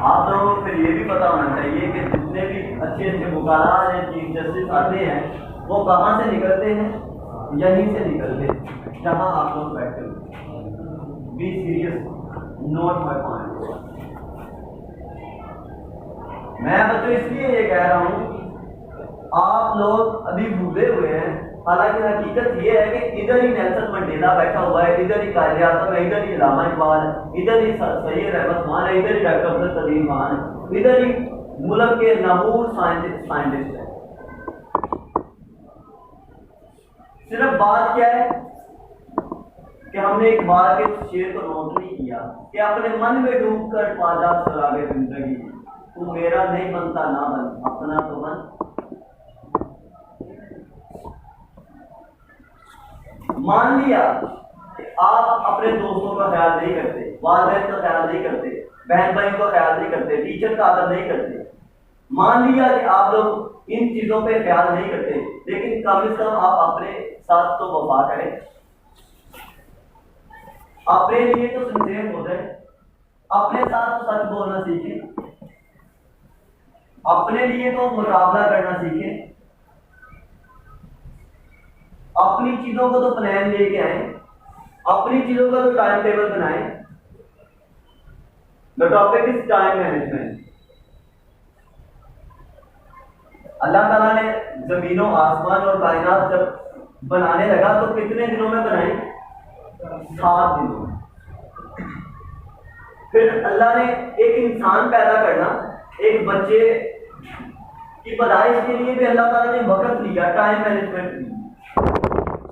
आप लोगों को फिर ये भी पता होना चाहिए कि जितने भी अच्छे अच्छे वकाला या चीफ जस्टिस आते हैं वो कहाँ से निकलते हैं, यहीं से निकलते हैं जहाँ आप लोग बैठे हो। Be serious, not my point. मैं बच्चों इसलिए ये कह रहा हूँ, आप लोग अभी भूले हुए हैं। हालांकि हकीकत ये है कि इधर ही नेल्सन मंडेला बैठा हुआ है, इधर ही कायदे आज़म है, इधर ही अल्लामा इकबाल है, इधर ही सैयद अहमद खान है, इधर ही डॉक्टर अब्दुल करीम खान है, इधर ही मुल्क के नमूर साइंटिस्ट है। सिर्फ बात क्या है कि हमने एक बार के शेर को नोट नहीं किया कि अपने मन में डूब कर पाजा सरागे जिंदगी, तू मेरा नहीं बनता ना बन, अपना तो बन। मान लिया कि आप अपने दोस्तों का ख्याल नहीं करते, वालिदैन का ख्याल नहीं करते, बहन भाई का ख्याल नहीं करते, टीचर का आदर नहीं करते। मान लिया कि आप लोग इन चीजों पे ख्याल नहीं करते, लेकिन कम से कम आप अपने साथ तो वफा करें, अपने लिए तो सिंसियर हो जाए, अपने साथ तो सच बोलना सीखें, अपने लिए तो मुकाबला करना सीखें, अपनी चीजों को तो प्लान लेके आए, अपनी चीजों का तो टाइम टेबल बनाएं। The topic is time management. अल्लाह ताला ने जमीनों आसमान और कायनात जब बनाने लगा तो कितने दिनों में बनाई? 7 दिनों में। फिर अल्लाह ने एक इंसान पैदा करना, एक बच्चे की पैदाइश के लिए भी अल्लाह ताला ने वक्त लिया, टाइम मैनेजमेंट की।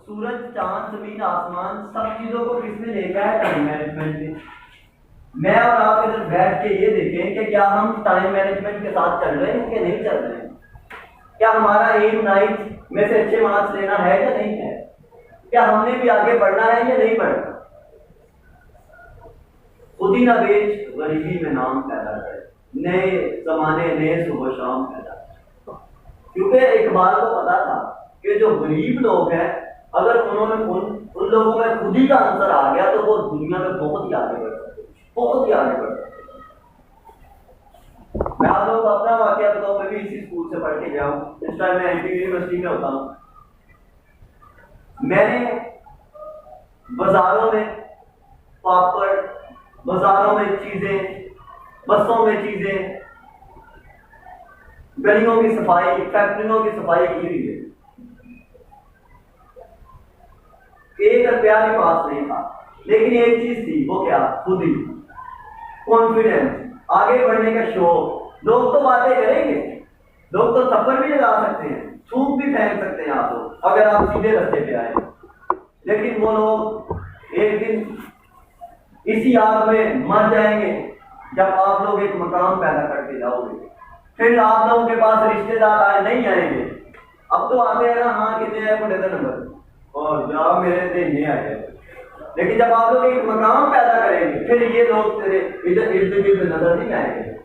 सूरज, चांद, जमीन, आसमान सब चीजों को किसने देखा है? टाइम मैनेजमेंट ने। मैं और आप इधर बैठ के ये देखें कि क्या हम टाइम मैनेजमेंट के साथ चल रहे हैं कि नहीं चल रहे हैं। क्या हमारा एम 9 में से अच्छे मार्क्स लेना है या नहीं है? क्या हमने भी आगे बढ़ना है या नहीं बढ़ना? खुद ही ना बेच, गरीबी में नाम पैदा करे, नए जमाने नए सुबह शाम पैदा करे। क्योंकि इकबाल को पता था कि जो गरीब लोग हैं, अगर उन्होंने उन लोगों में खुद ही का आंसर आ गया तो वो दुनिया में बहुत ही आगे बढ़ सकते, बहुत ही आगे बढ़ सकते। मैं आप लोगों को अपना वाकया बताऊं, मैं भी इसी स्कूल से पढ़ के गया हूँ। इस टाइम मैं एनटी यूनिवर्सिटी में होता हूँ। मैंने बाजारों में पापड़, बाजारों में चीजें, बसों में चीजें, गलियों की सफाई, फैक्ट्रियों की सफाई की हुई है। 1 रुपया भी पास नहीं था, लेकिन एक चीज थी, वो क्या? खुद ही कॉन्फिडेंस, आगे बढ़ने का शौक। लोग तो बातें करेंगे, लोग तो थप्पड़ भी लगा सकते हैं, थूक भी फेंक सकते हैं आप लोग, अगर आप सीधे रास्ते पे आए, लेकिन वो लोग एक दिन इसी आग में मर जाएंगे जब आप लोग एक मकाम पैदा करके जाओगे। फिर आप लोगों के पास रिश्तेदार आए नहीं आएंगे, अब तो आते हैं ना, हाँ कितने आए, बड़े नंबर और जाओ मेरे देने आए। लेकिन जब आप लोग एक मकाम पैदा करेंगे, फिर ये लोग तेरे इधर इर्द गिर्द नजर नहीं आएंगे।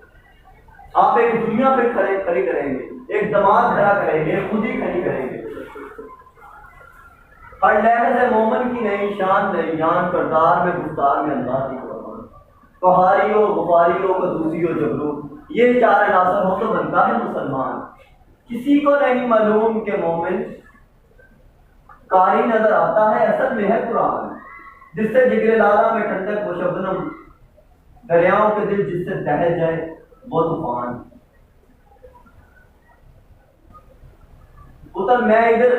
आप एक दुनिया पे खड़ी करेंगे, एक दमाद खड़ा करेंगे, खुद ही खड़ी करेंगे। हर लहर से मोमन की नई शान, नई जान, करदार में गुफ्तार में अल्लाह की कुर्बान। कहारी हो, गुफारी हो, कदूसी हो, जबरू, ये 4 अनासर हो तो बनता है मुसलमान। किसी को नहीं मालूम के मोमिन कारी नजर आता है, असल में है कुरान। जिससे जिगरे लाला में ठंडक वो शबनम, दरियाओं के दिल जिससे दहल जाए वो तूफान। उतर मैं इधर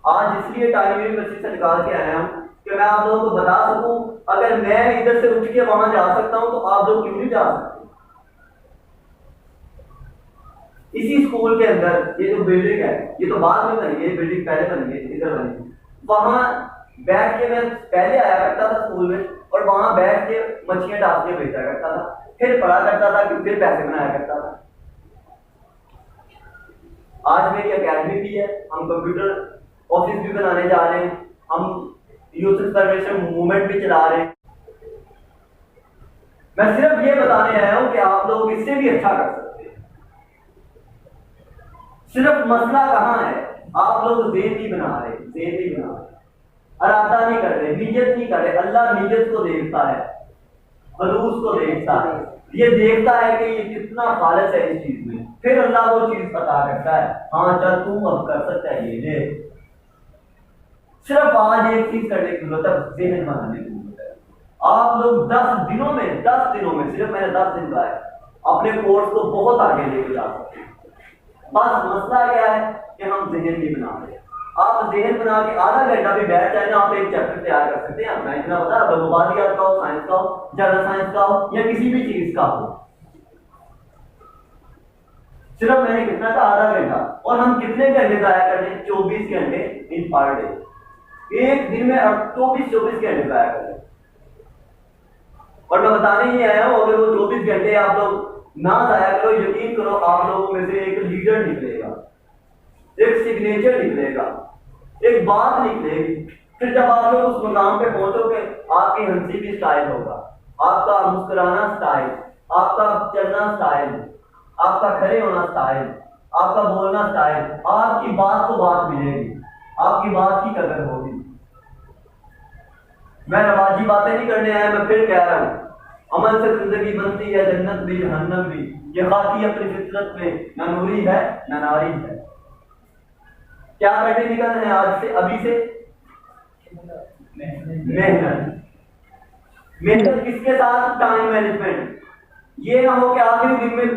आज इसलिए टाइम यूनिवर्सिटी से निकाल के आया हूं कि मैं आप लोगों को बता सकूं, अगर मैं इधर से उठ के वहां जा सकता हूं तो आप लोग क्यों नहीं जा सकते। इसी स्कूल के अंदर ये जो बिल्डिंग है, ये तो बाद में बनी है, बिल्डिंग पहले बनी है, इधर बनी। वहां बैठ के मैं पहले आया करता था स्कूल में, और वहां बैठ के मछलियां डाल के बेचा करता था, फिर पढ़ा करता था, फिर पैसे बनाया करता था। आज मेरी अकेडमी भी है, हम कंप्यूटर ऑफिस भी बनाने जा रहे हैं, हम यूथ सर्वेशन मूवमेंट भी चला रहे हैं। मैं सिर्फ ये बताने आया हूं कि आप लोग इससे भी अच्छा कर सकते हैं। सिर्फ मसला कहां है, आप लोग ज़ेन नहीं बना रहे, ज़ेन नहीं बना रहे, इरादा नहीं कर रहे, नीयत नहीं कर रहे। अल्लाह नीयत को देखता है, खलूस को देखता है। ये देखता है कि ये कितना खालिस है इस चीज में, फिर अल्लाह वो चीज पता करता है, हाँ चल तू अब कर सकता है ये ले। सिर्फ आज एक चीज करने की जरूरत है, ज़हन बनाने की जरूरत है। आप लोग 10 दिनों में सिर्फ मैंने 10 दिन का है, अपने कोर्स को बहुत आगे लेके जा सकते हैं। बस मसला क्या है कि हम ज़हन नहीं बना रहे। आप ज़हन बना के आधा घंटा भी बैठ जाए ना, आप एक चैप्टर तैयार कर सकते हैं। मैं इतना बता, मबादियात का हो, साइंस का हो, जनरल साइंस का हो, या किसी भी चीज का हो, सिर्फ मैंने कितना था, आधा घंटा। और हम कितने घंटे जाया करते हैं? 24 घंटे इन पर डे। एक दिन में 24 घंटे जाया करते हैं। और मैं बताने ही आया हूं, अगर वो 24 घंटे आप लोग ना जाया करो, यकीन करो आप लोगों में से एक लीडर निकलेगा, एक सिग्नेचर निकलेगा, एक बात निकलेगी। फिर जब आप लोग उस मुकाम पे पहुंचोगे, आपकी हंसी भी स्टाइल होगा, आपका मुस्कुराना स्टाइल, आपका चलना स्टाइल, आपका खड़े होना स्टाइल, आपका बोलना स्टाइल, आपकी बात को बात मिलेगी, आपकी बात की कदर होगी। मैं रवाजी बातें नहीं करने आया, मैं फिर कह रहा हूं, अमल से जिंदगी बनती है, जन्नत भी जहन्नम भी। ये खाकी अपनी फितरत में न नूरी है न नारी है। क्या करने निकल है आज से, अभी से? मेहनत। मेहनत किसके साथ? Time management. ये ना हो कि आखिरी दिन में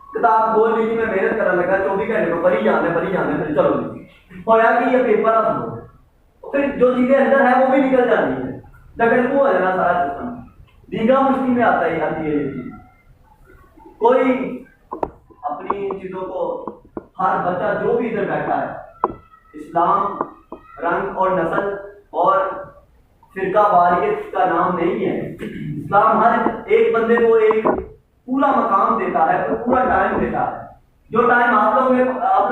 किताब खोल लीजिए, मैं मेहनत करने लगा 24 घंटे को, पढ़ी जाने फिर चलो होया कि ये पेपर अब हो, फिर जो चीजें अंदर है वो भी निकल जाती है, दगड़ को हो जाना सारा सिस्टम। दीगा मुश्किल में आता है आती है ये चीज। कोई अपनी चीजों को, हर बच्चा जो भी इधर बैठा है, इस्लाम रंग और नस्ल और फिरका वारियत का नाम नहीं है। इस्लाम हर एक बंदे को एक पूरा मकाम देता है, तो पूरा टाइम देता है। जो टाइम आप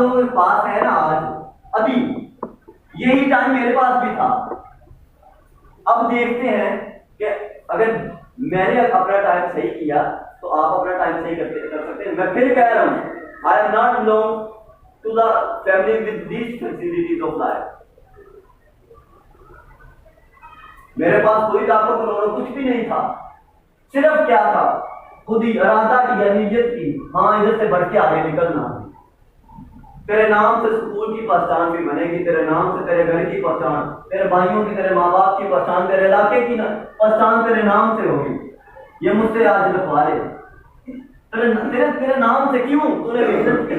लोगों के पास है ना आज, अभी यही टाइम मेरे पास भी था। अब देखते हैं कि अगर मैंने अपना टाइम सही किया तो आप अपना टाइम सही कर सकते हैं। मैं फिर कह रहा हूं, I am not belong to the family with these facilities of life. मेरे पास कोई लाखों करोड़ों कुछ भी नहीं था, सिर्फ क्या था, खुद ही इरादा किया, नीयत की, हाँ इधर से बढ़ के आगे निकलना। तेरे नाम से स्कूल की पहचान भी बनेगी, तेरे नाम से तेरे घर की पहचान, तेरे भाइयों की, तेरे माँ बाप की पहचान, तेरे इलाके की पहचान तेरे नाम से होगी। ये मुझसे आज लिखवा रहे, तेरे नाम से क्यों? तूने मेहनत की,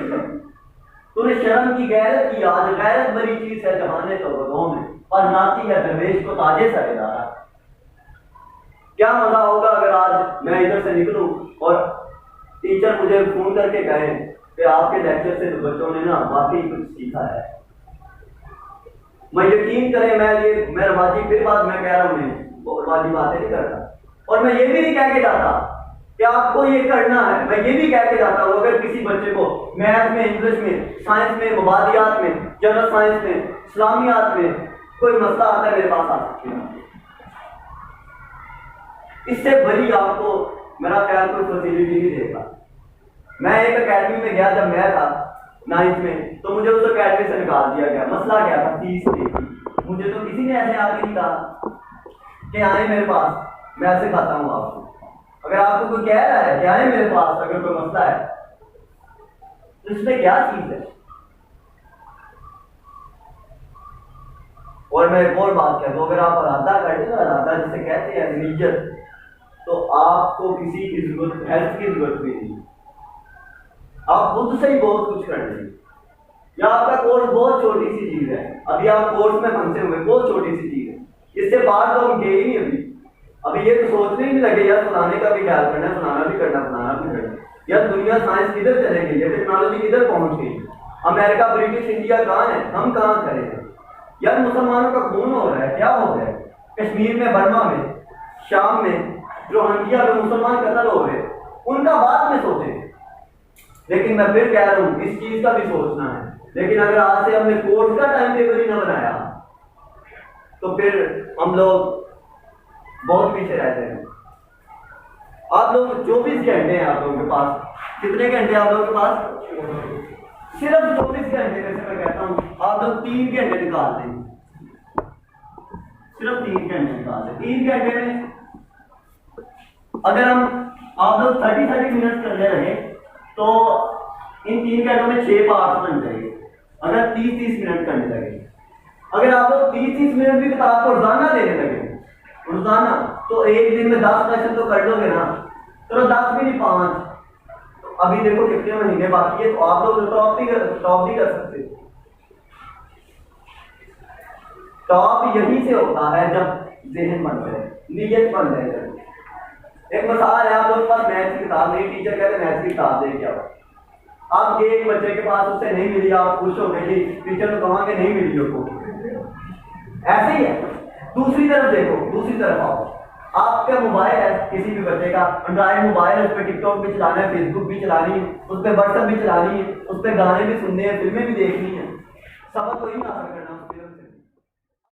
तूने शर्म की, गैरत की। आज गैरत बड़ी चीज है जहाने तो बदों में, और नाती है दरवेश को ताजे सरेदारा। क्या मजा होगा अगर आज मैं इधर से निकलूं और टीचर मुझे फोन करके कहे कि आपके लेक्चर से बच्चों ने ना वाकई कुछ सीखा है। मैं यकीन करें, मैं रवाजी, फिर बात मैं कह रहा हूं, रवाजी बातें नहीं करता। और मैं ये भी नहीं कह के जाता कि आपको ये करना है, मैं ये भी कह के जाता हूं, अगर किसी बच्चे को मैथ में, इंग्लिश में, साइंस में, मुबादियात में, जनरल साइंस में, इस्लामियात में कोई मसला आता है, मेरे पास आ सकते हैं। इससे बड़ी आपको मेरा ख्याल कोई फैसिलिटी नहीं देगा। मैं एक अकेडमी में गया, जब मैं था 9th में, तो मुझे उस अकेडमी से निकाल दिया गया। मसला क्या था? फीस थी। मुझे तो किसी ने ऐसे आके नहीं कहा कि आए मेरे पास, मैं सिखाता हूँ आपको। अगर आपको कोई कह रहा है कि आए मेरे पास अगर कोई मसला है, तो इसमें क्या चीज है? और मैं एक और बात कहता हूं, अगर आप इरादा करते हो, इरादा जिसे कहते हैं नीयत, तो आपको किसी की जरूरत, हेल्प की जरूरत भी नहीं। आप खुद से ही बहुत कुछ कर लेंगे। या आपका कोर्स बहुत छोटी सी चीज है, अभी आप कोर्स में फंसे हुए, बहुत छोटी सी चीज है, इससे बाहर तो हम गए ही नहीं। अभी ये तो सोचने ही नहीं लगे यार सुनाने का भी ख्याल करना, सुनाना भी करना। यार दुनिया साइंस किधर चले गई है, टेक्नोलॉजी किधर पहुंच गई, अमेरिका, ब्रिटिश, इंडिया कहाँ है, हम कहाँ खड़े हैं? यार मुसलमानों का खून हो रहा है, क्या हो रहा है? कश्मीर में, बर्मा में, शाम में, रोहिंग्या में मुसलमान कत्ल हो रहे, उनका बाद में सोचे। लेकिन मैं फिर कह रहा हूं, इस चीज का भी सोचना है। लेकिन अगर आज से हमने कोर्स का टाइम टेबल ही ना बनाया, तो फिर हम लोग बहुत पीछे रहते हैं। आप लोग 24 घंटे हैं आप लोगों के पास। कितने घंटे आप लोगों के पास? सिर्फ 24 घंटे में से मैं कहता हूं आप लोग 3 घंटे निकाल दें, सिर्फ 3 घंटे निकाल दें। 3 घंटे में अगर हम आप लोग 30 मिनट करने लगे तो इन 3 घंटों में 6 पार्ट बन जाएंगे। अगर 30 मिनट करने लगे, अगर आप लोग 30 मिनट भी किताब को रोजाना देने लगे रोजाना, तो एक दिन में 10 क्वेश्चन तो कर लोगे ना। चलो 10 भी नहीं 5, तो अभी देखो कितने महीने बाकी है, तो आप लोग टॉप भी कर सकते हो। टॉप यही से होता है जब ज़हन बन जाए, नीयत बन जाए। एक मिसाल है, आप लोग पास मैथ की किताब नहीं, टीचर कहते मैथ की किताब दे क्या, आप एक बच्चे के पास उससे नहीं मिली, आप खुश हो गए कि टीचर तो कहा कि नहीं मिली लोगों। ऐसे ही है। दूसरी तरफ देखो, दूसरी तरफ आओ, आपका मोबाइल है किसी भी बच्चे का, एंड्रॉइड मोबाइल है, उस पर टिकटॉक भी चलाना है, फेसबुक भी चलानी है, उस पर व्हाट्सएप भी चलानी है, उस पर गाने भी सुनने हैं, फिल्में भी देखनी है, सबक तो ही हासिल